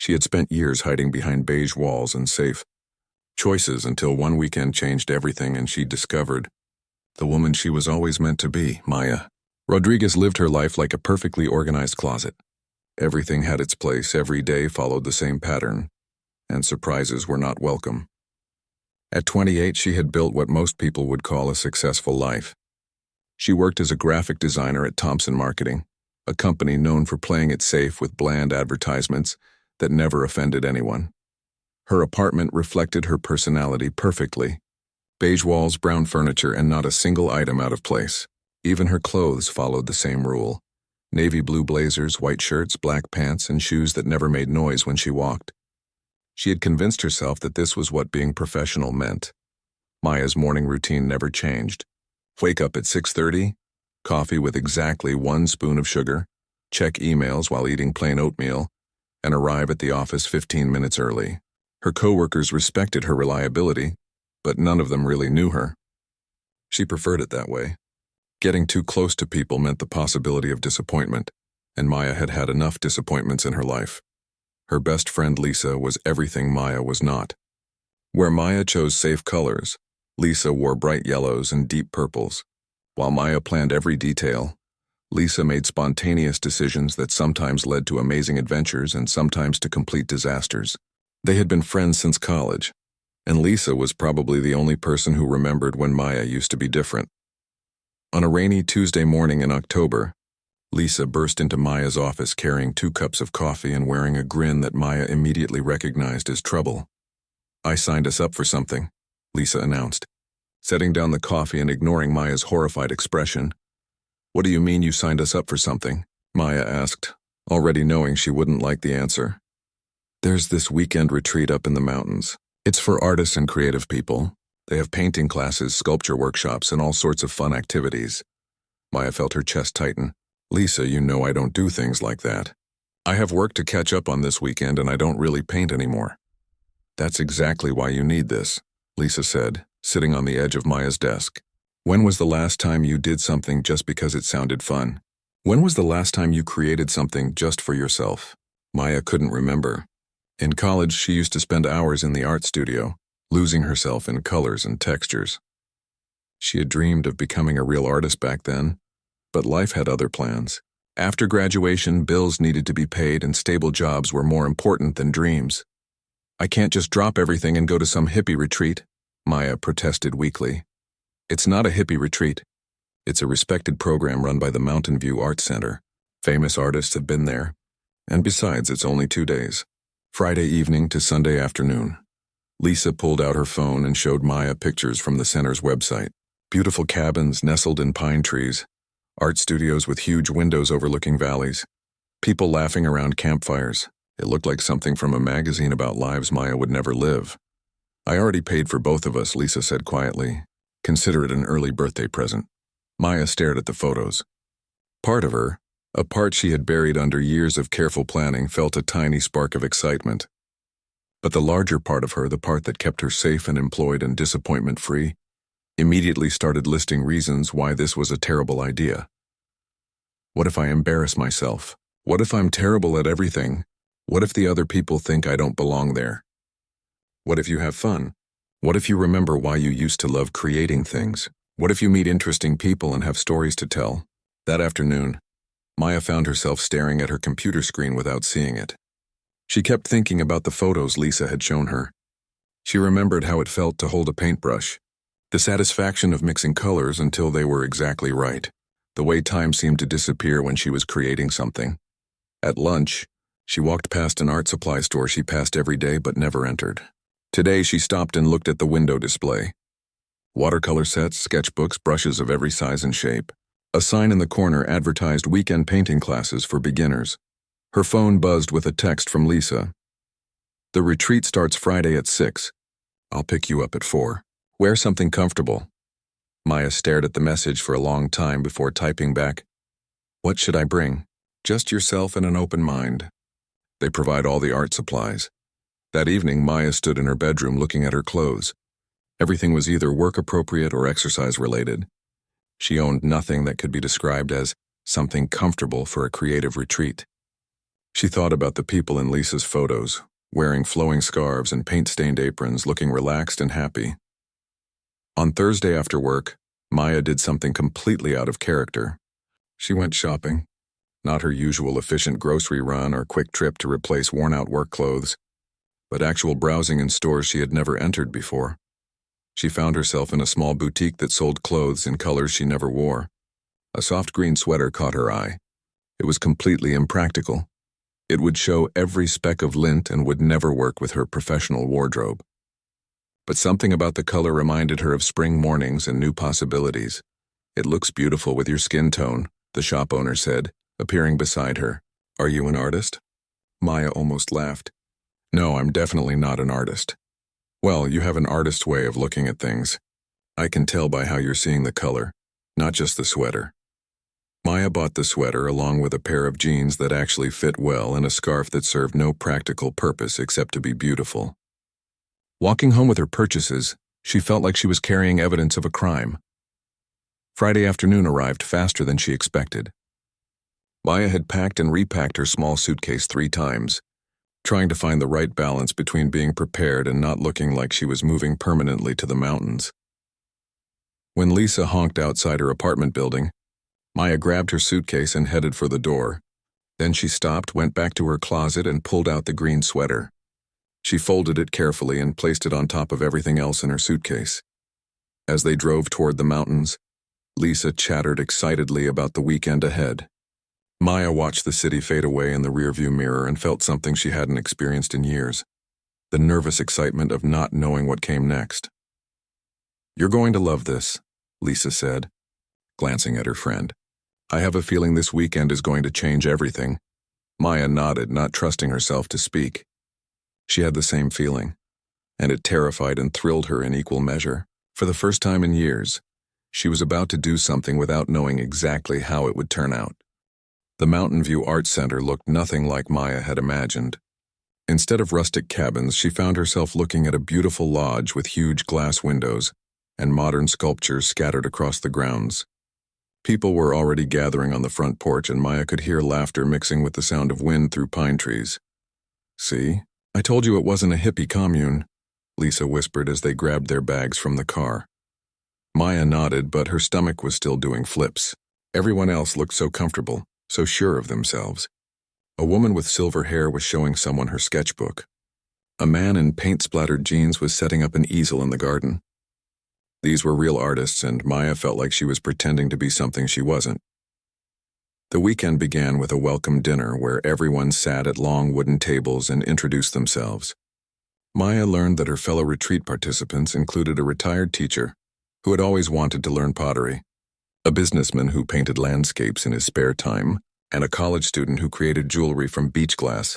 She had spent years hiding behind beige walls and safe choices until one weekend changed everything and she discovered the woman she was always meant to be, Maya. Rodriguez lived her life like a perfectly organized closet. Everything had its place, every day followed the same pattern, and surprises were not welcome. At 28, she had built what most people would call a successful life. She worked as a graphic designer at Thompson Marketing, a company known for playing it safe with bland advertisements that never offended anyone. Her apartment reflected her personality perfectly. Beige walls, brown furniture, and not a single item out of place. Even her clothes followed the same rule. Navy blue blazers, white shirts, black pants, and shoes that never made noise when she walked. She had convinced herself that this was what being professional meant. Maya's morning routine never changed. Wake up at 6:30, coffee with exactly 1 spoon of sugar, check emails while eating plain oatmeal, and arrive at the office 15 minutes early. Her coworkers respected her reliability, but none of them really knew her. She preferred it that way. Getting too close to people meant the possibility of disappointment, and Maya had had enough disappointments in her life. Her best friend Lisa was everything Maya was not. Where Maya chose safe colors, Lisa wore bright yellows and deep purples. While Maya planned every detail, Lisa made spontaneous decisions that sometimes led to amazing adventures and sometimes to complete disasters. They had been friends since college, and Lisa was probably the only person who remembered when Maya used to be different. On a rainy Tuesday morning in October, Lisa burst into Maya's office carrying 2 cups of coffee and wearing a grin that Maya immediately recognized as trouble. "I signed us up for something," Lisa announced, setting down the coffee and ignoring Maya's horrified expression. "What do you mean you signed us up for something?" Maya asked, already knowing she wouldn't like the answer. "There's this weekend retreat up in the mountains. It's for artists and creative people. They have painting classes, sculpture workshops, and all sorts of fun activities." Maya felt her chest tighten. "Lisa, you know I don't do things like that. I have work to catch up on this weekend and I don't really paint anymore." "That's exactly why you need this," Lisa said, sitting on the edge of Maya's desk. "When was the last time you did something just because it sounded fun? When was the last time you created something just for yourself?" Maya couldn't remember. In college, she used to spend hours in the art studio, losing herself in colors and textures. She had dreamed of becoming a real artist back then, but life had other plans. After graduation, bills needed to be paid and stable jobs were more important than dreams. "I can't just drop everything and go to some hippie retreat," Maya protested weakly. "It's not a hippie retreat. It's a respected program run by the Mountain View Art Center. Famous artists have been there. And besides, it's only 2 days. Friday evening to Sunday afternoon." Lisa pulled out her phone and showed Maya pictures from the center's website. Beautiful cabins nestled in pine trees, art studios with huge windows overlooking valleys, people laughing around campfires. It looked like something from a magazine about lives Maya would never live. "I already paid for both of us," Lisa said quietly. "Consider it an early birthday present." Maya stared at the photos. Part of her, a part she had buried under years of careful planning, felt a tiny spark of excitement. But the larger part of her, the part that kept her safe and employed and disappointment-free, immediately started listing reasons why this was a terrible idea. What if I embarrass myself? What if I'm terrible at everything? What if the other people think I don't belong there? What if you have fun? What if you remember why you used to love creating things? What if you meet interesting people and have stories to tell? That afternoon, Maya found herself staring at her computer screen without seeing it. She kept thinking about the photos Lisa had shown her. She remembered how it felt to hold a paintbrush, the satisfaction of mixing colors until they were exactly right, the way time seemed to disappear when she was creating something. At lunch, she walked past an art supply store she passed every day but never entered. Today she stopped and looked at the window display. Watercolor sets, sketchbooks, brushes of every size and shape. A sign in the corner advertised weekend painting classes for beginners. Her phone buzzed with a text from Lisa. "The retreat starts Friday at 6. I'll pick you up at 4. Wear something comfortable." Maya stared at the message for a long time before typing back, "What should I bring?" "Just yourself and an open mind. They provide all the art supplies." That evening, Maya stood in her bedroom looking at her clothes. Everything was either work-appropriate or exercise-related. She owned nothing that could be described as something comfortable for a creative retreat. She thought about the people in Lisa's photos, wearing flowing scarves and paint-stained aprons, looking relaxed and happy. On Thursday after work, Maya did something completely out of character. She went shopping. Not her usual efficient grocery run or quick trip to replace worn-out work clothes, but actual browsing in stores she had never entered before. She found herself in a small boutique that sold clothes in colors she never wore. A soft green sweater caught her eye. It was completely impractical. It would show every speck of lint and would never work with her professional wardrobe. But something about the color reminded her of spring mornings and new possibilities. "It looks beautiful with your skin tone," the shop owner said, appearing beside her. "Are you an artist?" Maya almost laughed. "No, I'm definitely not an artist." "Well, you have an artist's way of looking at things. I can tell by how you're seeing the color, not just the sweater." Maya bought the sweater along with a pair of jeans that actually fit well and a scarf that served no practical purpose except to be beautiful. Walking home with her purchases, she felt like she was carrying evidence of a crime. Friday afternoon arrived faster than she expected. Maya had packed and repacked her small suitcase 3 times, trying to find the right balance between being prepared and not looking like she was moving permanently to the mountains. When Lisa honked outside her apartment building, Maya grabbed her suitcase and headed for the door. Then she stopped, went back to her closet, and pulled out the green sweater. She folded it carefully and placed it on top of everything else in her suitcase. As they drove toward the mountains, Lisa chattered excitedly about the weekend ahead. Maya watched the city fade away in the rearview mirror and felt something she hadn't experienced in years: the nervous excitement of not knowing what came next. "You're going to love this," Lisa said, glancing at her friend. "I have a feeling this weekend is going to change everything." Maya nodded, not trusting herself to speak. She had the same feeling, and it terrified and thrilled her in equal measure. For the first time in years, she was about to do something without knowing exactly how it would turn out. The Mountain View Art Center looked nothing like Maya had imagined. Instead of rustic cabins, she found herself looking at a beautiful lodge with huge glass windows and modern sculptures scattered across the grounds. People were already gathering on the front porch, and Maya could hear laughter mixing with the sound of wind through pine trees. "See? I told you it wasn't a hippie commune," Lisa whispered as they grabbed their bags from the car. Maya nodded, but her stomach was still doing flips. Everyone else looked so comfortable, so sure of themselves. A woman with silver hair was showing someone her sketchbook. A man in paint-splattered jeans was setting up an easel in the garden. These were real artists, and Maya felt like she was pretending to be something she wasn't. The weekend began with a welcome dinner where everyone sat at long wooden tables and introduced themselves. Maya learned that her fellow retreat participants included a retired teacher who had always wanted to learn pottery, a businessman who painted landscapes in his spare time, and a college student who created jewelry from beach glass.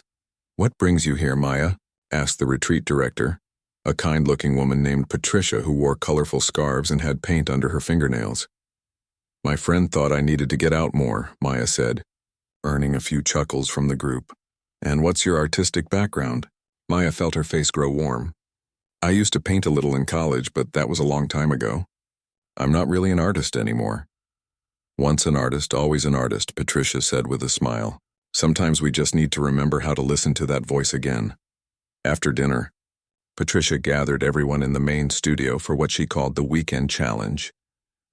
"What brings you here, Maya?" asked the retreat director, a kind-looking woman named Patricia who wore colorful scarves and had paint under her fingernails. "My friend thought I needed to get out more," Maya said, earning a few chuckles from the group. "And what's your artistic background?" Maya felt her face grow warm. "I used to paint a little in college, but that was a long time ago. I'm not really an artist anymore." "Once an artist, always an artist," Patricia said with a smile. "Sometimes we just need to remember how to listen to that voice again." After dinner, Patricia gathered everyone in the main studio for what she called the weekend challenge.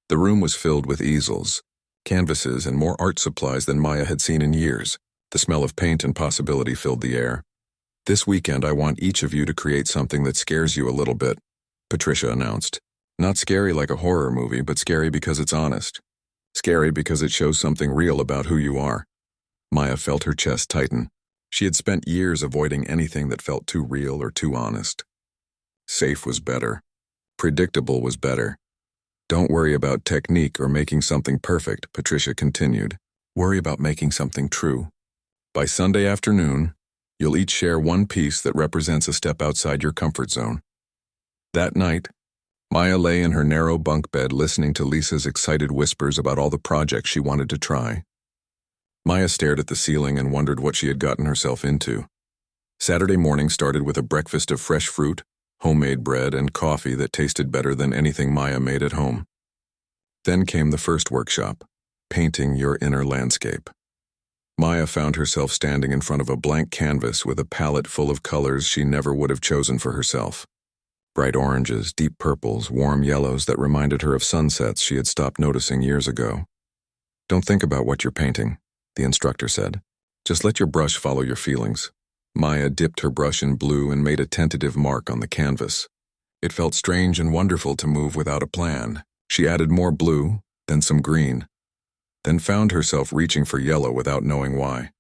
The room was filled with easels, canvases, and more art supplies than Maya had seen in years. The smell of paint and possibility filled the air. "This weekend I want each of you to create something that scares you a little bit," Patricia announced. "Not scary like a horror movie, but scary because it's honest. Scary because it shows something real about who you are." Maya felt her chest tighten. She had spent years avoiding anything that felt too real or too honest. Safe was better. Predictable was better. "Don't worry about technique or making something perfect," Patricia continued. "Worry about making something true. By Sunday afternoon, you'll each share one piece that represents a step outside your comfort zone." That night, Maya lay in her narrow bunk bed listening to Lisa's excited whispers about all the projects she wanted to try. Maya stared at the ceiling and wondered what she had gotten herself into. Saturday morning started with a breakfast of fresh fruit, homemade bread, and coffee that tasted better than anything Maya made at home. Then came the first workshop, painting your inner landscape. Maya found herself standing in front of a blank canvas with a palette full of colors she never would have chosen for herself. Bright oranges, deep purples, warm yellows that reminded her of sunsets she had stopped noticing years ago. "Don't think about what you're painting," the instructor said. "Just let your brush follow your feelings." Maya dipped her brush in blue and made a tentative mark on the canvas. It felt strange and wonderful to move without a plan. She added more blue, then some green, then found herself reaching for yellow without knowing why.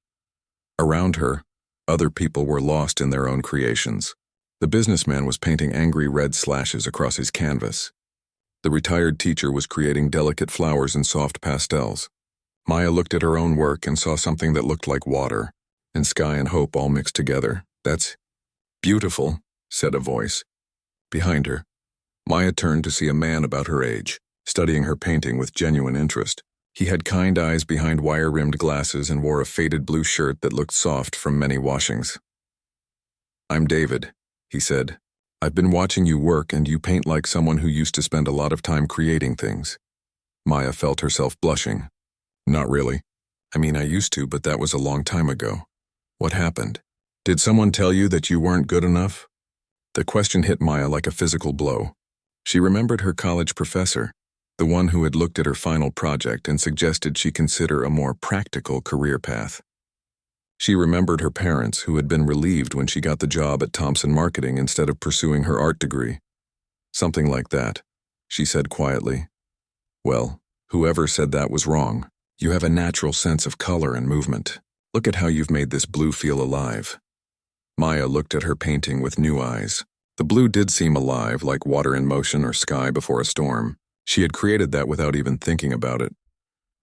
Around her, other people were lost in their own creations. The businessman was painting angry red slashes across his canvas. The retired teacher was creating delicate flowers in soft pastels. Maya looked at her own work and saw something that looked like water, and sky and hope all mixed together. "That's beautiful," said a voice. Behind her, Maya turned to see a man about her age, studying her painting with genuine interest. He had kind eyes behind wire-rimmed glasses and wore a faded blue shirt that looked soft from many washings. "I'm David," he said. "I've been watching you work, and you paint like someone who used to spend a lot of time creating things." Maya felt herself blushing. "Not really. I mean, I used to, but that was a long time ago." "What happened? Did someone tell you that you weren't good enough?" The question hit Maya like a physical blow. She remembered her college professor, the one who had looked at her final project and suggested she consider a more practical career path. She remembered her parents, who had been relieved when she got the job at Thompson Marketing instead of pursuing her art degree. "Something like that," she said quietly. "Well, whoever said that was wrong. You have a natural sense of color and movement. Look at how you've made this blue feel alive." Maya looked at her painting with new eyes. The blue did seem alive, like water in motion or sky before a storm. She had created that without even thinking about it.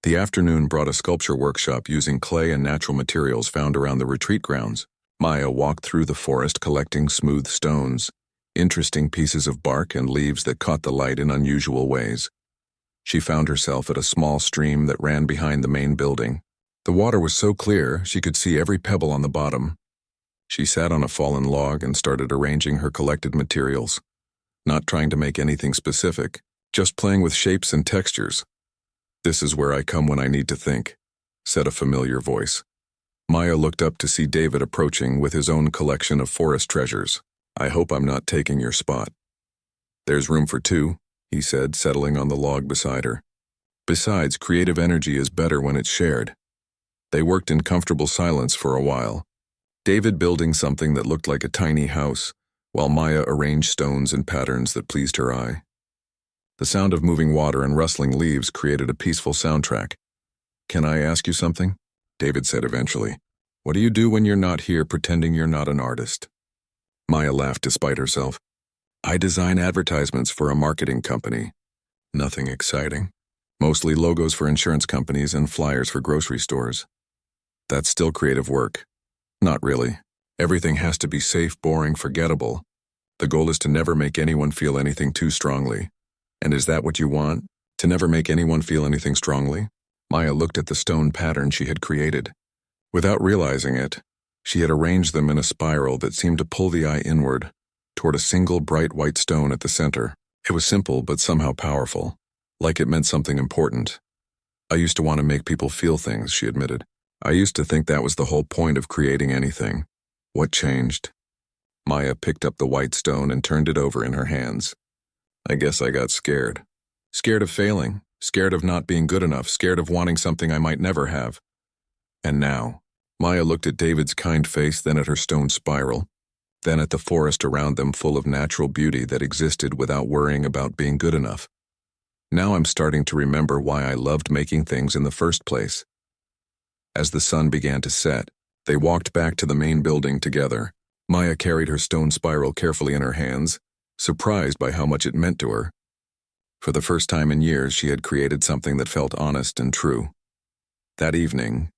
The afternoon brought a sculpture workshop using clay and natural materials found around the retreat grounds. Maya walked through the forest collecting smooth stones, interesting pieces of bark and leaves that caught the light in unusual ways. She found herself at a small stream that ran behind the main building. The water was so clear she could see every pebble on the bottom. She sat on a fallen log and started arranging her collected materials, not trying to make anything specific, just playing with shapes and textures. "This is where I come when I need to think," said a familiar voice. Maya looked up to see David approaching with his own collection of forest treasures. "I hope I'm not taking your spot." "There's room for two," he said, settling on the log beside her. "Besides, creative energy is better when it's shared." They worked in comfortable silence for a while, David building something that looked like a tiny house, while Maya arranged stones in patterns that pleased her eye. The sound of moving water and rustling leaves created a peaceful soundtrack. "Can I ask you something?" David said eventually. "What do you do when you're not here pretending you're not an artist?" Maya laughed despite herself. "I design advertisements for a marketing company. Nothing exciting. Mostly logos for insurance companies and flyers for grocery stores." "That's still creative work." "Not really. Everything has to be safe, boring, forgettable. The goal is to never make anyone feel anything too strongly." "And is that what you want? To never make anyone feel anything strongly?" Maya looked at the stone pattern she had created. Without realizing it, she had arranged them in a spiral that seemed to pull the eye inward, toward a single bright white stone at the center. It was simple but somehow powerful, like it meant something important. "I used to want to make people feel things," she admitted. "I used to think that was the whole point of creating anything." "What changed?" Maya picked up the white stone and turned it over in her hands. "I guess I got scared. Scared of failing, scared of not being good enough, scared of wanting something I might never have. And now," Maya looked at David's kind face, then at her stone spiral, then at the forest around them full of natural beauty that existed without worrying about being good enough. "Now I'm starting to remember why I loved making things in the first place." As the sun began to set, they walked back to the main building together. Maya carried her stone spiral carefully in her hands, surprised by how much it meant to her. For the first time in years, she had created something that felt honest and true. That evening,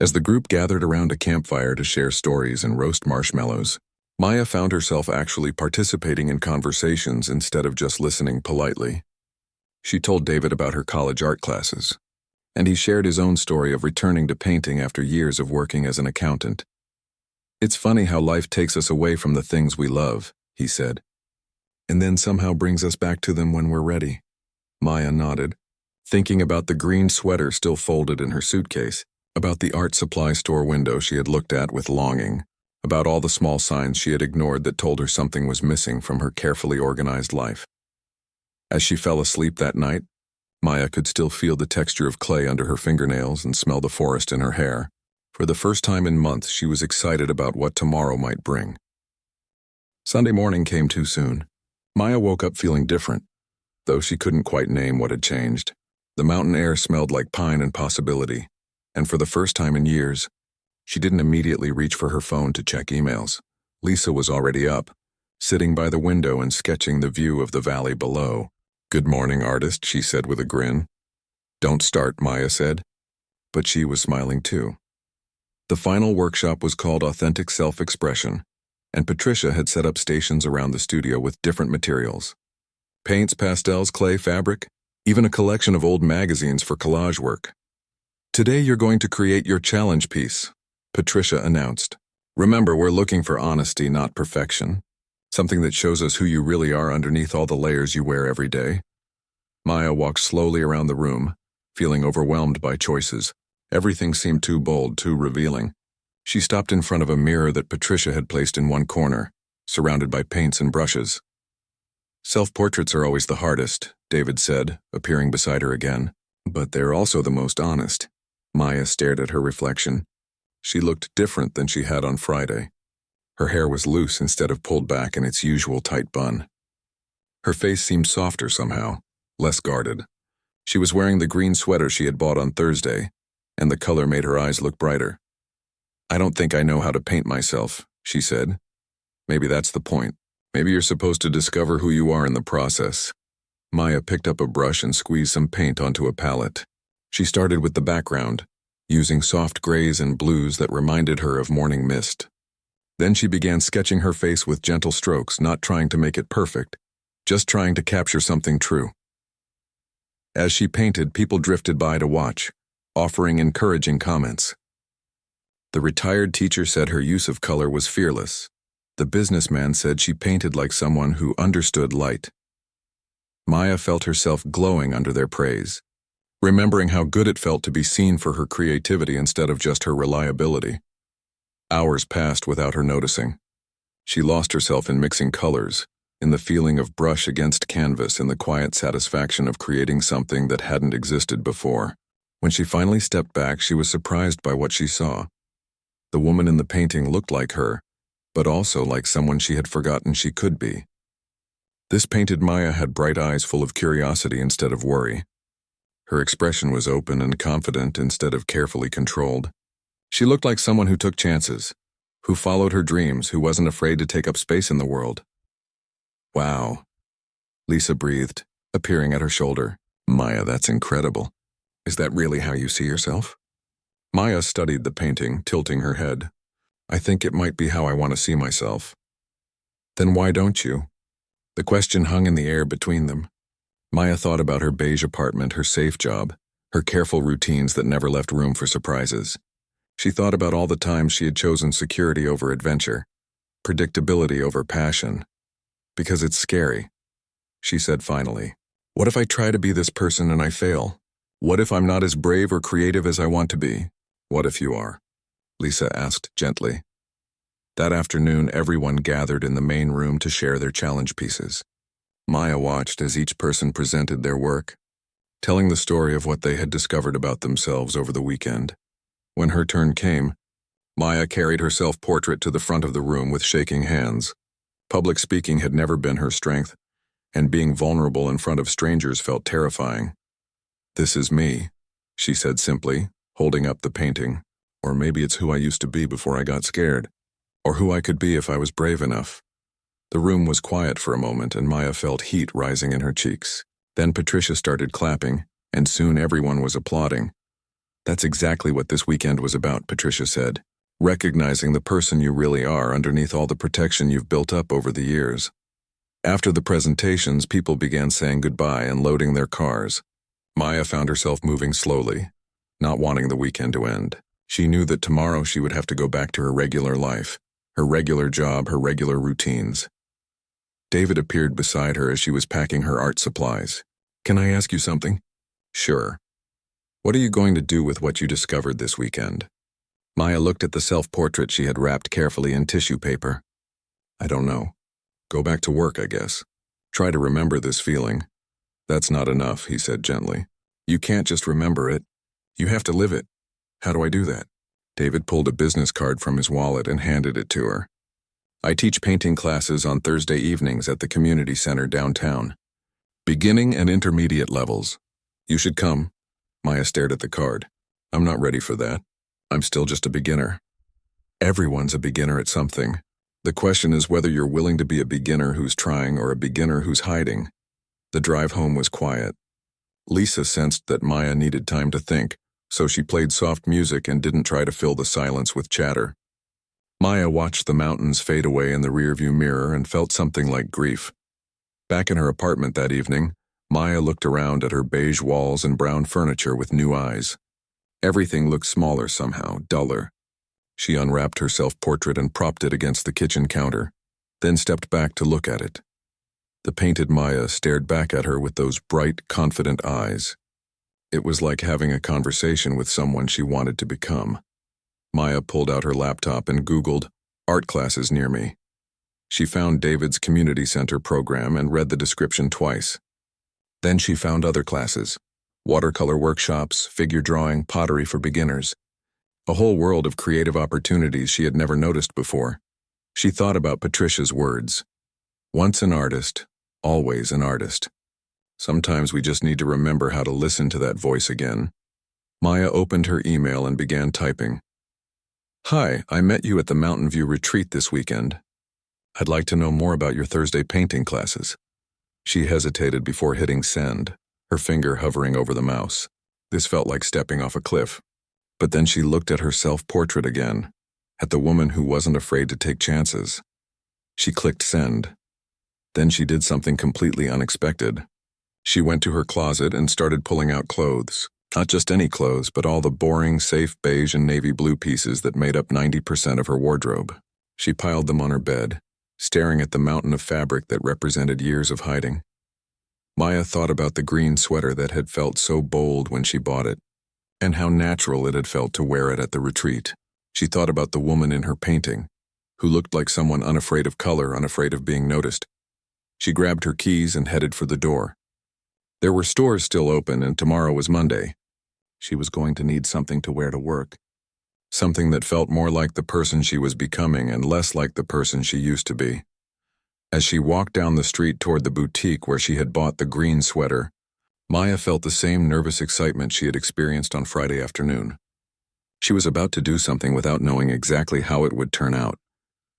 as the group gathered around a campfire to share stories and roast marshmallows, Maya found herself actually participating in conversations instead of just listening politely. She told David about her college art classes, and he shared his own story of returning to painting after years of working as an accountant. "It's funny how life takes us away from the things we love," he said, "and then somehow brings us back to them when we're ready." Maya nodded, thinking about the green sweater still folded in her suitcase. About the art supply store window she had looked at with longing, about all the small signs she had ignored that told her something was missing from her carefully organized life. As she fell asleep that night, Maya could still feel the texture of clay under her fingernails and smell the forest in her hair. For the first time in months, she was excited about what tomorrow might bring. Sunday morning came too soon. Maya woke up feeling different, though she couldn't quite name what had changed. The mountain air smelled like pine and possibility, and for the first time in years, she didn't immediately reach for her phone to check emails. Lisa was already up, sitting by the window and sketching the view of the valley below. "Good morning, artist," she said with a grin. "Don't start," Maya said, but she was smiling too. The final workshop was called Authentic Self-Expression, and Patricia had set up stations around the studio with different materials. Paints, pastels, clay, fabric, even a collection of old magazines for collage work. "Today you're going to create your challenge piece," Patricia announced. "Remember, we're looking for honesty, not perfection. Something that shows us who you really are underneath all the layers you wear every day." Maya walked slowly around the room, feeling overwhelmed by choices. Everything seemed too bold, too revealing. She stopped in front of a mirror that Patricia had placed in one corner, surrounded by paints and brushes. "Self-portraits are always the hardest," David said, appearing beside her again. "But they're also the most honest." Maya stared at her reflection. She looked different than she had on Friday. Her hair was loose instead of pulled back in its usual tight bun. Her face seemed softer somehow, less guarded. She was wearing the green sweater she had bought on Thursday, and the color made her eyes look brighter. "I don't think I know how to paint myself," she said. "Maybe that's the point. Maybe you're supposed to discover who you are in the process." Maya picked up a brush and squeezed some paint onto a palette. She started with the background, using soft grays and blues that reminded her of morning mist. Then she began sketching her face with gentle strokes, not trying to make it perfect, just trying to capture something true. As she painted, people drifted by to watch, offering encouraging comments. The retired teacher said her use of color was fearless. The businessman said she painted like someone who understood light. Maya felt herself glowing under their praise, remembering how good it felt to be seen for her creativity instead of just her reliability. Hours passed without her noticing. She lost herself in mixing colors, in the feeling of brush against canvas, in the quiet satisfaction of creating something that hadn't existed before. When she finally stepped back, she was surprised by what she saw. The woman in the painting looked like her, but also like someone she had forgotten she could be. This painted Maya had bright eyes full of curiosity instead of worry. Her expression was open and confident instead of carefully controlled. She looked like someone who took chances, who followed her dreams, who wasn't afraid to take up space in the world. "Wow," Lisa breathed, appearing at her shoulder. "Maya, that's incredible. Is that really how you see yourself?" Maya studied the painting, tilting her head. "I think it might be how I want to see myself." "Then why don't you?" The question hung in the air between them. Maya thought about her beige apartment, her safe job, her careful routines that never left room for surprises. She thought about all the times she had chosen security over adventure, predictability over passion. "Because it's scary," she said finally. "What if I try to be this person and I fail? What if I'm not as brave or creative as I want to be?" "What if you are?" Lisa asked gently. That afternoon, everyone gathered in the main room to share their challenge pieces. Maya watched as each person presented their work, telling the story of what they had discovered about themselves over the weekend. When her turn came, Maya carried her self-portrait to the front of the room with shaking hands. Public speaking had never been her strength, and being vulnerable in front of strangers felt terrifying. "This is me," she said simply, holding up the painting. "Or maybe it's who I used to be before I got scared. Or who I could be if I was brave enough." The room was quiet for a moment, and Maya felt heat rising in her cheeks. Then Patricia started clapping, and soon everyone was applauding. "That's exactly what this weekend was about," Patricia said. "Recognizing the person you really are underneath all the protection you've built up over the years." After the presentations, people began saying goodbye and loading their cars. Maya found herself moving slowly, not wanting the weekend to end. She knew that tomorrow she would have to go back to her regular life, her regular job, her regular routines. David appeared beside her as she was packing her art supplies. "Can I ask you something?" "Sure." What are you going to do with what you discovered this weekend? Maya looked at the self-portrait she had wrapped carefully in tissue paper. I don't know. Go back to work, I guess. Try to remember this feeling. That's not enough, he said gently. You can't just remember it. You have to live it. How do I do that? David pulled a business card from his wallet and handed it to her. I teach painting classes on Thursday evenings at the community center downtown. Beginning and intermediate levels. You should come. Maya stared at the card. I'm not ready for that. I'm still just a beginner. Everyone's a beginner at something. The question is whether you're willing to be a beginner who's trying or a beginner who's hiding. The drive home was quiet. Lisa sensed that Maya needed time to think, so she played soft music and didn't try to fill the silence with chatter. Maya watched the mountains fade away in the rearview mirror and felt something like grief. Back in her apartment that evening, Maya looked around at her beige walls and brown furniture with new eyes. Everything looked smaller somehow, duller. She unwrapped her self-portrait and propped it against the kitchen counter, then stepped back to look at it. The painted Maya stared back at her with those bright, confident eyes. It was like having a conversation with someone she wanted to become. Maya pulled out her laptop and Googled art classes near me. She found David's community center program and read the description twice. Then she found other classes: watercolor workshops, figure drawing, pottery for beginners. A whole world of creative opportunities she had never noticed before. She thought about Patricia's words. Once an artist, always an artist. Sometimes we just need to remember how to listen to that voice again. Maya opened her email and began typing. Hi, I met you at the Mountain View retreat this weekend. I'd like to know more about your Thursday painting classes. She hesitated before hitting send, her finger hovering over the mouse. This felt like stepping off a cliff. But then she looked at her self-portrait again, at the woman who wasn't afraid to take chances. She clicked send. Then she did something completely unexpected. She went to her closet and started pulling out clothes. Not just any clothes, but all the boring, safe beige and navy blue pieces that made up 90% of her wardrobe. She piled them on her bed, staring at the mountain of fabric that represented years of hiding. Maya thought about the green sweater that had felt so bold when she bought it, and how natural it had felt to wear it at the retreat. She thought about the woman in her painting, who looked like someone unafraid of color, unafraid of being noticed. She grabbed her keys and headed for the door. There were stores still open, and tomorrow was Monday. She was going to need something to wear to work. Something that felt more like the person she was becoming and less like the person she used to be. As she walked down the street toward the boutique where she had bought the green sweater, Maya felt the same nervous excitement she had experienced on Friday afternoon. She was about to do something without knowing exactly how it would turn out.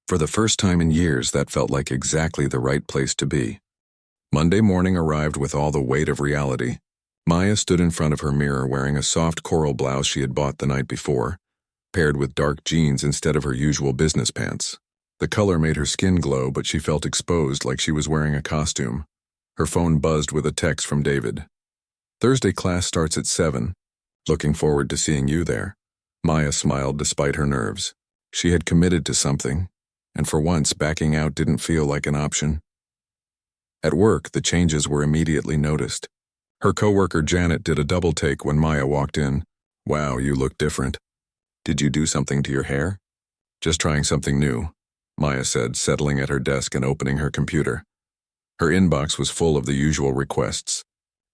For the first time in years, that felt like exactly the right place to be. Monday morning arrived with all the weight of reality. Maya stood in front of her mirror wearing a soft coral blouse she had bought the night before, paired with dark jeans instead of her usual business pants. The color made her skin glow, but she felt exposed like she was wearing a costume. Her phone buzzed with a text from David. Thursday class starts at 7. Looking forward to seeing you there. Maya smiled despite her nerves. She had committed to something, and for once backing out didn't feel like an option. At work, the changes were immediately noticed. Her coworker Janet did a double take when Maya walked in. Wow, you look different. Did you do something to your hair? Just trying something new, Maya said, settling at her desk and opening her computer. Her inbox was full of the usual requests.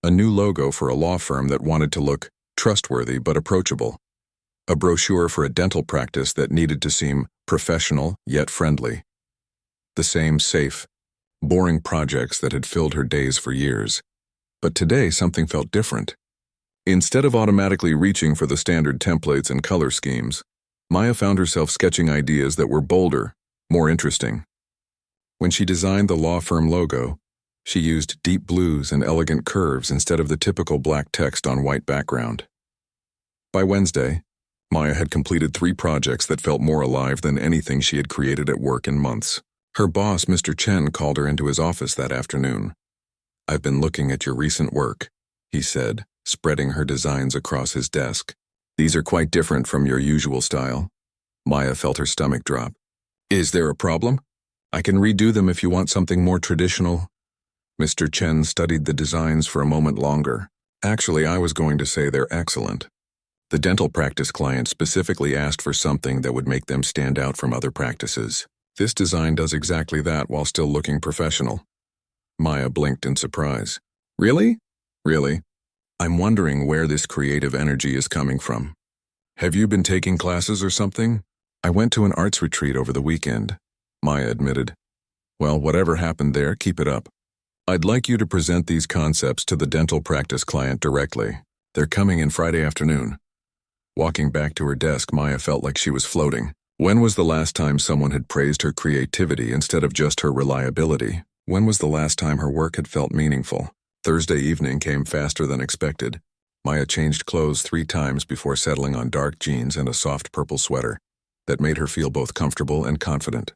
A new logo for a law firm that wanted to look trustworthy but approachable. A brochure for a dental practice that needed to seem professional yet friendly. The same safe, boring projects that had filled her days for years. But today something felt different. Instead of automatically reaching for the standard templates and color schemes, Maya found herself sketching ideas that were bolder, more interesting. When she designed the law firm logo, she used deep blues and elegant curves instead of the typical black text on white background. By Wednesday, Maya had completed 3 projects that felt more alive than anything she had created at work in months. Her boss, Mr. Chen, called her into his office that afternoon. I've been looking at your recent work, he said, spreading her designs across his desk. These are quite different from your usual style. Maya felt her stomach drop. Is there a problem? I can redo them if you want something more traditional. Mr. Chen studied the designs for a moment longer. Actually, I was going to say they're excellent. The dental practice client specifically asked for something that would make them stand out from other practices. This design does exactly that while still looking professional. Maya blinked in surprise. Really? Really? I'm wondering where this creative energy is coming from. Have you been taking classes or something? I went to an arts retreat over the weekend, Maya admitted. Well, whatever happened there, keep it up. I'd like you to present these concepts to the dental practice client directly. They're coming in Friday afternoon. Walking back to her desk, Maya felt like she was floating. When was the last time someone had praised her creativity instead of just her reliability? When was the last time her work had felt meaningful? Thursday evening came faster than expected. Maya changed clothes 3 times before settling on dark jeans and a soft purple sweater that made her feel both comfortable and confident.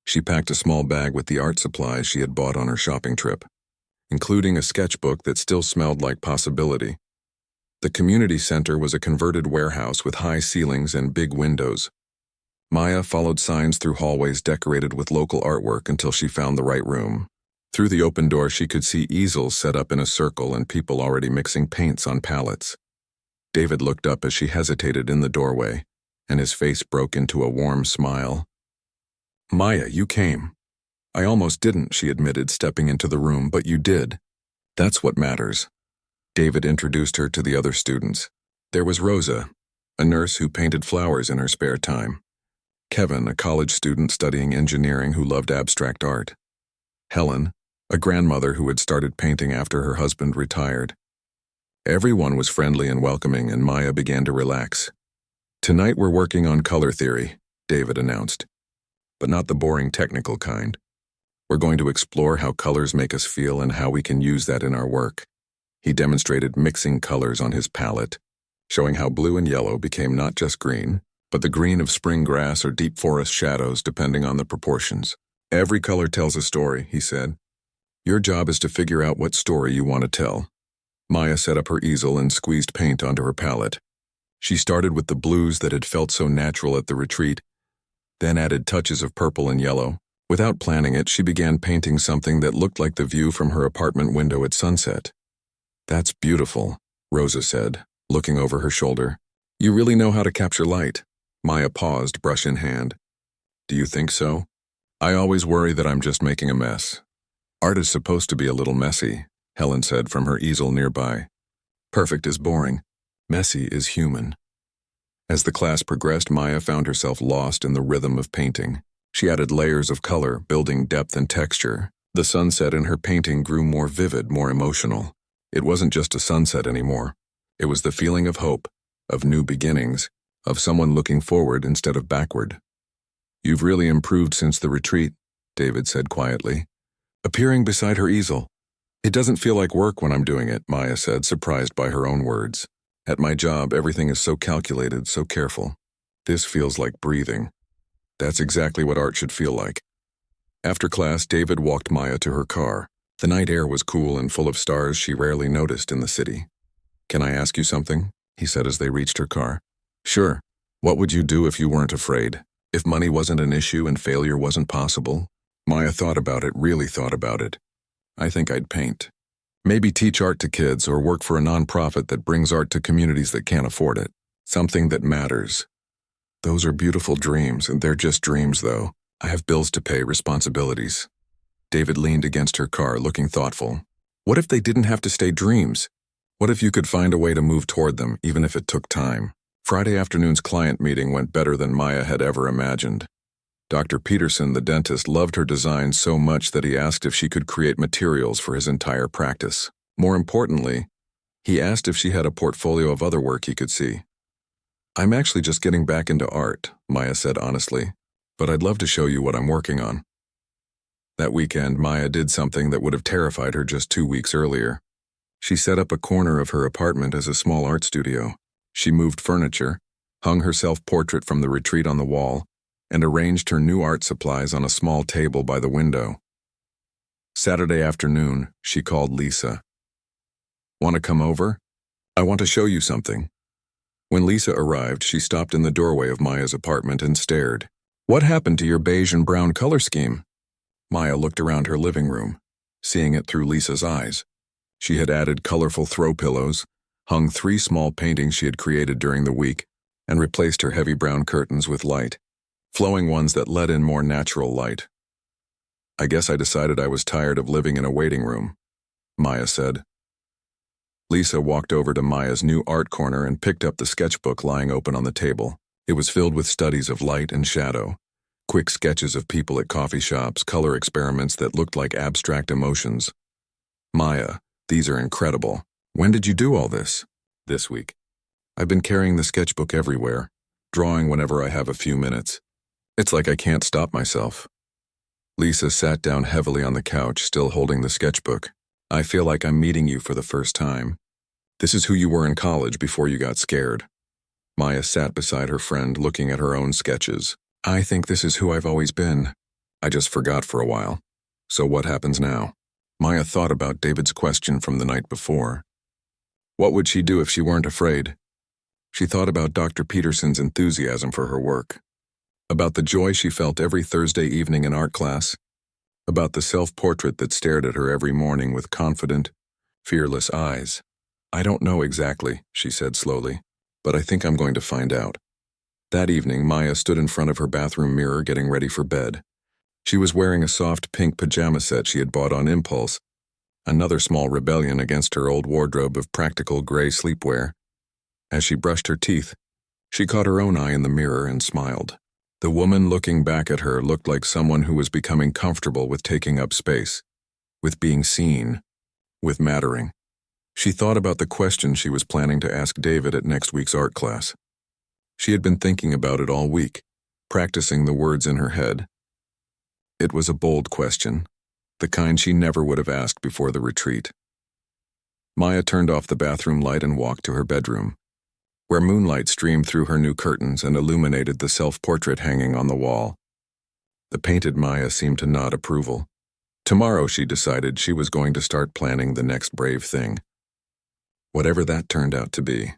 She packed a small bag with the art supplies she had bought on her shopping trip, including a sketchbook that still smelled like possibility. The community center was a converted warehouse with high ceilings and big windows. Maya followed signs through hallways decorated with local artwork until she found the right room. Through the open door, she could see easels set up in a circle and people already mixing paints on pallets. David looked up as she hesitated in the doorway, and his face broke into a warm smile. Maya, you came. I almost didn't, she admitted, stepping into the room, but you did. That's what matters. David introduced her to the other students. There was Rosa, a nurse who painted flowers in her spare time. Kevin, a college student studying engineering who loved abstract art. Helen, a grandmother who had started painting after her husband retired. Everyone was friendly and welcoming, and Maya began to relax. Tonight we're working on color theory, David announced. But not the boring technical kind. We're going to explore how colors make us feel and how we can use that in our work. He demonstrated mixing colors on his palette, showing how blue and yellow became not just green, but the green of spring grass or deep forest shadows depending on the proportions. Every color tells a story, he said. Your job is to figure out what story you want to tell. Maya set up her easel and squeezed paint onto her palette. She started with the blues that had felt so natural at the retreat, then added touches of purple and yellow. Without planning it, she began painting something that looked like the view from her apartment window at sunset. That's beautiful, Rosa said, looking over her shoulder. You really know how to capture light. Maya paused, brush in hand. Do you think so? I always worry that I'm just making a mess. Art is supposed to be a little messy, Helen said from her easel nearby. Perfect is boring. Messy is human. As the class progressed, Maya found herself lost in the rhythm of painting. She added layers of color, building depth and texture. The sunset in her painting grew more vivid, more emotional. It wasn't just a sunset anymore. It was the feeling of hope, of new beginnings, of someone looking forward instead of backward. You've really improved since the retreat, David said quietly, appearing beside her easel. It doesn't feel like work when I'm doing it, Maya said, surprised by her own words. At my job, everything is so calculated, so careful. This feels like breathing. That's exactly what art should feel like. After class, David walked Maya to her car. The night air was cool and full of stars she rarely noticed in the city. Can I ask you something? He said as they reached her car. Sure. What would you do if you weren't afraid? If money wasn't an issue and failure wasn't possible? Maya thought about it, really thought about it. I think I'd paint. Maybe teach art to kids or work for a nonprofit that brings art to communities that can't afford it. Something that matters. Those are beautiful dreams, and they're just dreams, though. I have bills to pay, responsibilities. David leaned against her car, looking thoughtful. What if they didn't have to stay dreams? What if you could find a way to move toward them, even if it took time? Friday afternoon's client meeting went better than Maya had ever imagined. Dr. Peterson, the dentist, loved her design so much that he asked if she could create materials for his entire practice. More importantly, he asked if she had a portfolio of other work he could see. I'm actually just getting back into art, Maya said honestly, but I'd love to show you what I'm working on. That weekend, Maya did something that would have terrified her just 2 weeks earlier. She set up a corner of her apartment as a small art studio. She moved furniture, hung her self-portrait from the retreat on the wall, and arranged her new art supplies on a small table by the window. Saturday afternoon, she called Lisa. Want to come over? I want to show you something. When Lisa arrived, she stopped in the doorway of Maya's apartment and stared. What happened to your beige and brown color scheme? Maya looked around her living room, seeing it through Lisa's eyes. She had added colorful throw pillows, hung 3 small paintings she had created during the week, and replaced her heavy brown curtains with light, flowing ones that let in more natural light. "I guess I decided I was tired of living in a waiting room," Maya said. Lisa walked over to Maya's new art corner and picked up the sketchbook lying open on the table. It was filled with studies of light and shadow, quick sketches of people at coffee shops, color experiments that looked like abstract emotions. "Maya, these are incredible. When did you do all this?" "This week. I've been carrying the sketchbook everywhere, drawing whenever I have a few minutes. It's like I can't stop myself." Lisa sat down heavily on the couch, still holding the sketchbook. "I feel like I'm meeting you for the first time. This is who you were in college before you got scared." Maya sat beside her friend, looking at her own sketches. "I think this is who I've always been. I just forgot for a while. So what happens now?" Maya thought about David's question from the night before. What would she do if she weren't afraid? She thought about Dr. Peterson's enthusiasm for her work, about the joy she felt every Thursday evening in art class, about the self-portrait that stared at her every morning with confident, fearless eyes. "I don't know exactly," she said slowly, "but I think I'm going to find out." That evening, Maya stood in front of her bathroom mirror getting ready for bed. She was wearing a soft pink pajama set she had bought on impulse, another small rebellion against her old wardrobe of practical gray sleepwear. As she brushed her teeth, she caught her own eye in the mirror and smiled. The woman looking back at her looked like someone who was becoming comfortable with taking up space, with being seen, with mattering. She thought about the question she was planning to ask David at next week's art class. She had been thinking about it all week, practicing the words in her head. It was a bold question, the kind she never would have asked before the retreat. Maya turned off the bathroom light and walked to her bedroom, where moonlight streamed through her new curtains and illuminated the self-portrait hanging on the wall. The painted Maya seemed to nod approval. Tomorrow, she decided, she was going to start planning the next brave thing, whatever that turned out to be.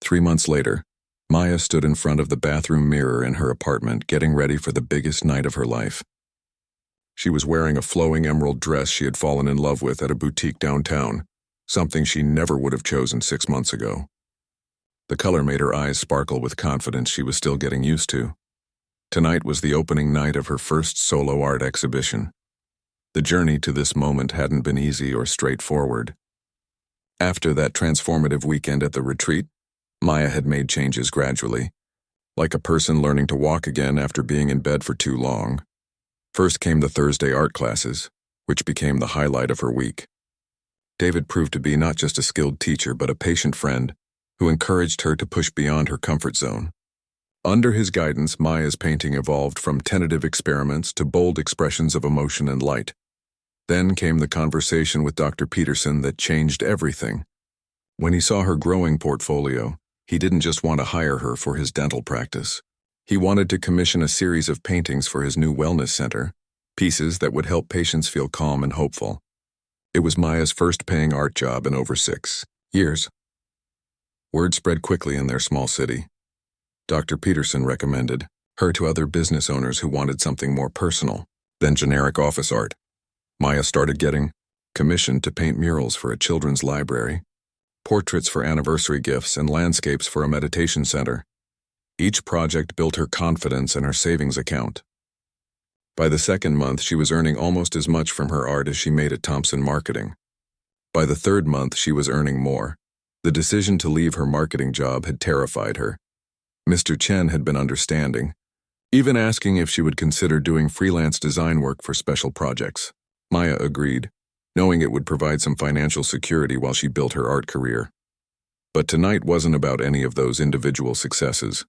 3 months later, Maya stood in front of the bathroom mirror in her apartment, getting ready for the biggest night of her life. She was wearing a flowing emerald dress she had fallen in love with at a boutique downtown, something she never would have chosen 6 months ago. The color made her eyes sparkle with confidence she was still getting used to. Tonight was the opening night of her first solo art exhibition. The journey to this moment hadn't been easy or straightforward. After that transformative weekend at the retreat, Maya had made changes gradually, like a person learning to walk again after being in bed for too long. First came the Thursday art classes, which became the highlight of her week. David proved to be not just a skilled teacher but a patient friend who encouraged her to push beyond her comfort zone. Under his guidance, Maya's painting evolved from tentative experiments to bold expressions of emotion and light. Then came the conversation with Dr. Peterson that changed everything. When he saw her growing portfolio, he didn't just want to hire her for his dental practice. He wanted to commission a series of paintings for his new wellness center, pieces that would help patients feel calm and hopeful. It was Maya's first paying art job in over 6 years. Word spread quickly in their small city. Dr. Peterson recommended her to other business owners who wanted something more personal than generic office art. Maya started getting commissioned to paint murals for a children's library, portraits for anniversary gifts, and landscapes for a meditation center. Each project built her confidence and her savings account. By the second month, she was earning almost as much from her art as she made at Thompson Marketing. By the third month, she was earning more. The decision to leave her marketing job had terrified her. Mr. Chen had been understanding, even asking if she would consider doing freelance design work for special projects. Maya agreed, knowing it would provide some financial security while she built her art career. But tonight wasn't about any of those individual successes.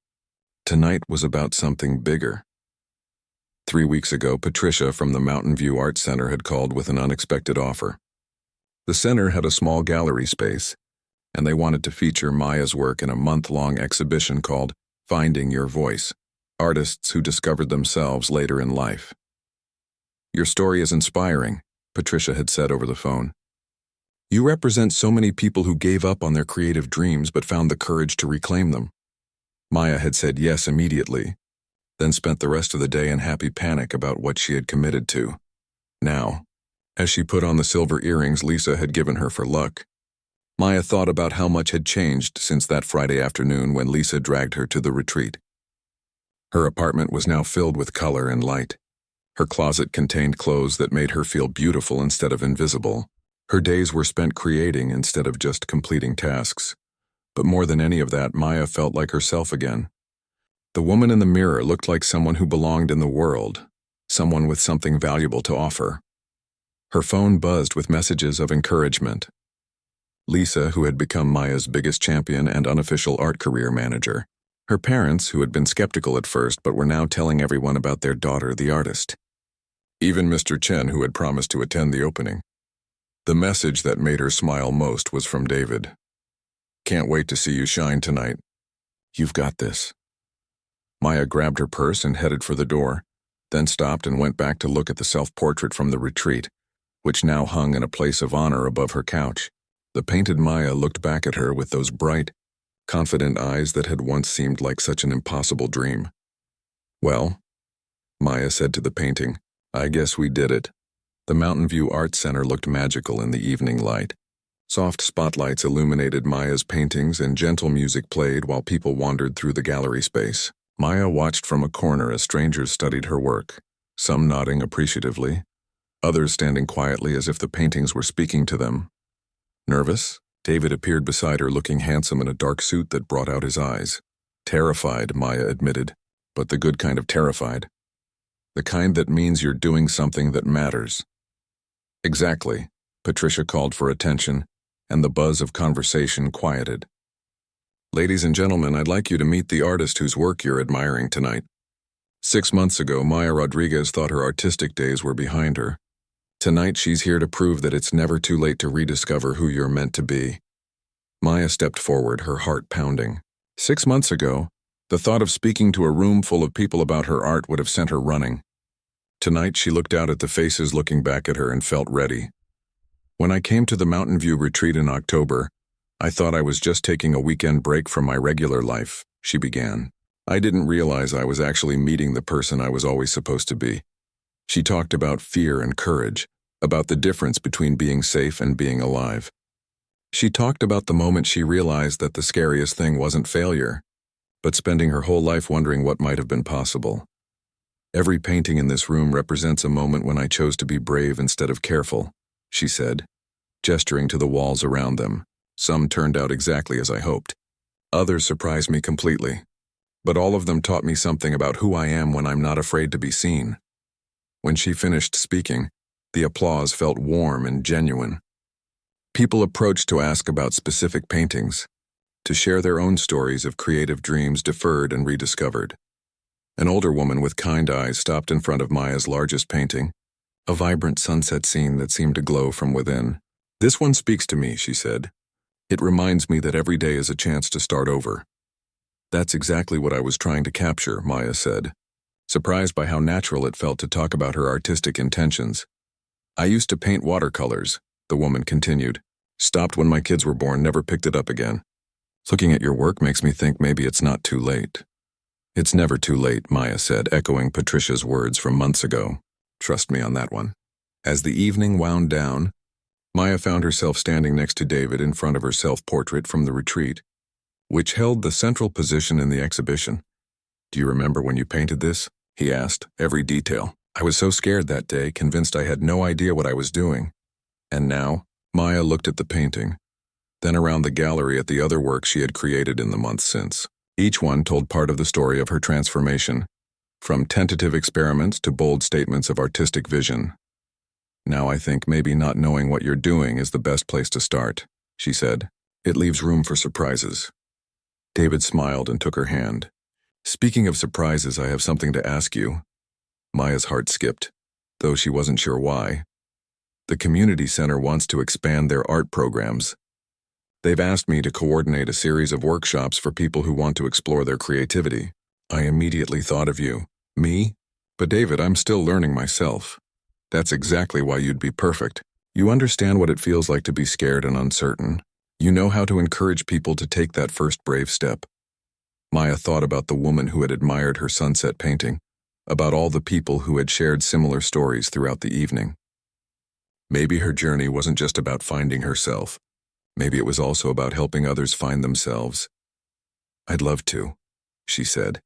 Tonight was about something bigger. 3 weeks ago, Patricia from the Mountain View Art Center had called with an unexpected offer. The center had a small gallery space, and they wanted to feature Maya's work in a month-long exhibition called Finding Your Voice, Artists Who Discovered Themselves Later in Life. "Your story is inspiring," Patricia had said over the phone. "You represent so many people who gave up on their creative dreams but found the courage to reclaim them." Maya had said yes immediately, then spent the rest of the day in happy panic about what she had committed to. Now, as she put on the silver earrings Lisa had given her for luck. Maya thought about how much had changed since that Friday afternoon when Lisa dragged her to the retreat. Her apartment was now filled with color and light. Her closet contained clothes that made her feel beautiful instead of invisible. Her days were spent creating instead of just completing tasks. But more than any of that, Maya felt like herself again. The woman in the mirror looked like someone who belonged in the world, someone with something valuable to offer. Her phone buzzed with messages of encouragement. Lisa, who had become Maya's biggest champion and unofficial art career manager. Her parents, who had been skeptical at first but were now telling everyone about their daughter, the artist. Even Mr. Chen, who had promised to attend the opening. The message that made her smile most was from David. "Can't wait to see you shine tonight. You've got this." Maya grabbed her purse and headed for the door, then stopped and went back to look at the self-portrait from the retreat, which now hung in a place of honor above her couch. The painted Maya looked back at her with those bright, confident eyes that had once seemed like such an impossible dream. "Well," Maya said to the painting, "I guess we did it." The Mountain View Art Center looked magical in the evening light. Soft spotlights illuminated Maya's paintings and gentle music played while people wandered through the gallery space. Maya watched from a corner as strangers studied her work, some nodding appreciatively, others standing quietly as if the paintings were speaking to them. Nervous? David appeared beside her, looking handsome in a dark suit that brought out his eyes. Terrified, Maya admitted, but the good kind of terrified. The kind that means you're doing something that matters. Exactly, Patricia called for attention, and the buzz of conversation quieted. "Ladies and gentlemen, I'd like you to meet the artist whose work you're admiring tonight." 6 months ago, Maya Rodriguez thought her artistic days were behind her. Tonight, she's here to prove that it's never too late to rediscover who you're meant to be. Maya stepped forward, her heart pounding. 6 months ago, the thought of speaking to a room full of people about her art would have sent her running. Tonight, she looked out at the faces looking back at her and felt ready. "When I came to the Mountain View retreat in October, I thought I was just taking a weekend break from my regular life," she began. "I didn't realize I was actually meeting the person I was always supposed to be." She talked about fear and courage, about the difference between being safe and being alive. She talked about the moment she realized that the scariest thing wasn't failure, but spending her whole life wondering what might have been possible. "Every painting in this room represents a moment when I chose to be brave instead of careful," she said, gesturing to the walls around them. "Some turned out exactly as I hoped. Others surprised me completely. But all of them taught me something about who I am when I'm not afraid to be seen." When she finished speaking, the applause felt warm and genuine. People approached to ask about specific paintings, to share their own stories of creative dreams deferred and rediscovered. An older woman with kind eyes stopped in front of Maya's largest painting, a vibrant sunset scene that seemed to glow from within. "This one speaks to me," she said. "It reminds me that every day is a chance to start over." "That's exactly what I was trying to capture," Maya said, surprised by how natural it felt to talk about her artistic intentions. "I used to paint watercolors," the woman continued. "Stopped when my kids were born, never picked it up again. Looking at your work makes me think maybe it's not too late." "It's never too late," Maya said, echoing Patricia's words from months ago. "Trust me on that one." As the evening wound down, Maya found herself standing next to David in front of her self-portrait from the retreat, which held the central position in the exhibition. "Do you remember when you painted this?" he asked, every detail. "I was so scared that day, convinced I had no idea what I was doing." And now, Maya looked at the painting, then around the gallery at the other work she had created in the months since. Each one told part of the story of her transformation, from tentative experiments to bold statements of artistic vision. "Now I think maybe not knowing what you're doing is the best place to start," she said. "It leaves room for surprises." David smiled and took her hand. "Speaking of surprises, I have something to ask you." Maya's heart skipped, though she wasn't sure why. "The community center wants to expand their art programs. They've asked me to coordinate a series of workshops for people who want to explore their creativity." I immediately thought of you. "Me? But David, I'm still learning myself." "That's exactly why you'd be perfect. You understand what it feels like to be scared and uncertain. You know how to encourage people to take that first brave step." Maya thought about the woman who had admired her sunset painting, about all the people who had shared similar stories throughout the evening. Maybe her journey wasn't just about finding herself. Maybe it was also about helping others find themselves. "I'd love to," she said.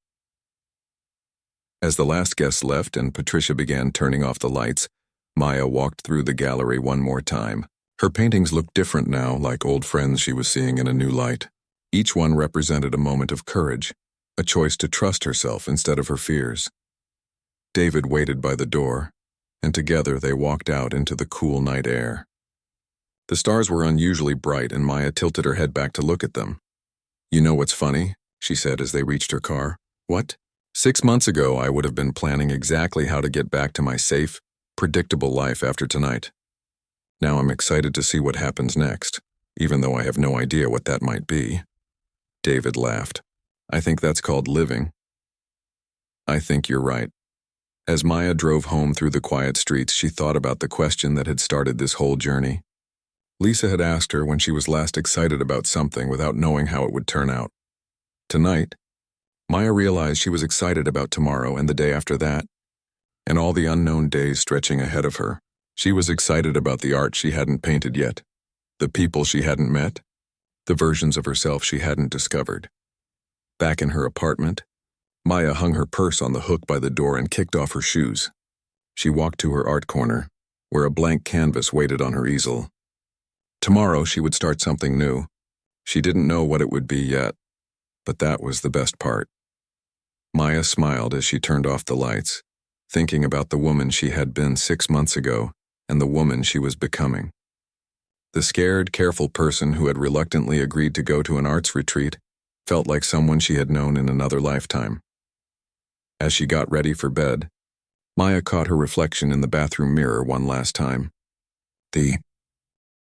As the last guest left and Patricia began turning off the lights, Maya walked through the gallery one more time. Her paintings looked different now, like old friends she was seeing in a new light. Each one represented a moment of courage, a choice to trust herself instead of her fears. David waited by the door, and together they walked out into the cool night air. The stars were unusually bright, and Maya tilted her head back to look at them. "You know what's funny?" she said as they reached her car. "What? 6 months ago, I would have been planning exactly how to get back to my safe, predictable life after tonight. Now I'm excited to see what happens next, even though I have no idea what that might be." David laughed. "I think that's called living." "I think you're right." As Maya drove home through the quiet streets, she thought about the question that had started this whole journey. Lisa had asked her when she was last excited about something without knowing how it would turn out. Tonight, Maya realized she was excited about tomorrow and the day after that, and all the unknown days stretching ahead of her. She was excited about the art she hadn't painted yet, the people she hadn't met, the versions of herself she hadn't discovered. Back in her apartment, Maya hung her purse on the hook by the door and kicked off her shoes. She walked to her art corner, where a blank canvas waited on her easel. Tomorrow she would start something new. She didn't know what it would be yet, but that was the best part. Maya smiled as she turned off the lights, thinking about the woman she had been 6 months ago and the woman she was becoming. The scared, careful person who had reluctantly agreed to go to an arts retreat felt like someone she had known in another lifetime. As she got ready for bed, Maya caught her reflection in the bathroom mirror one last time. The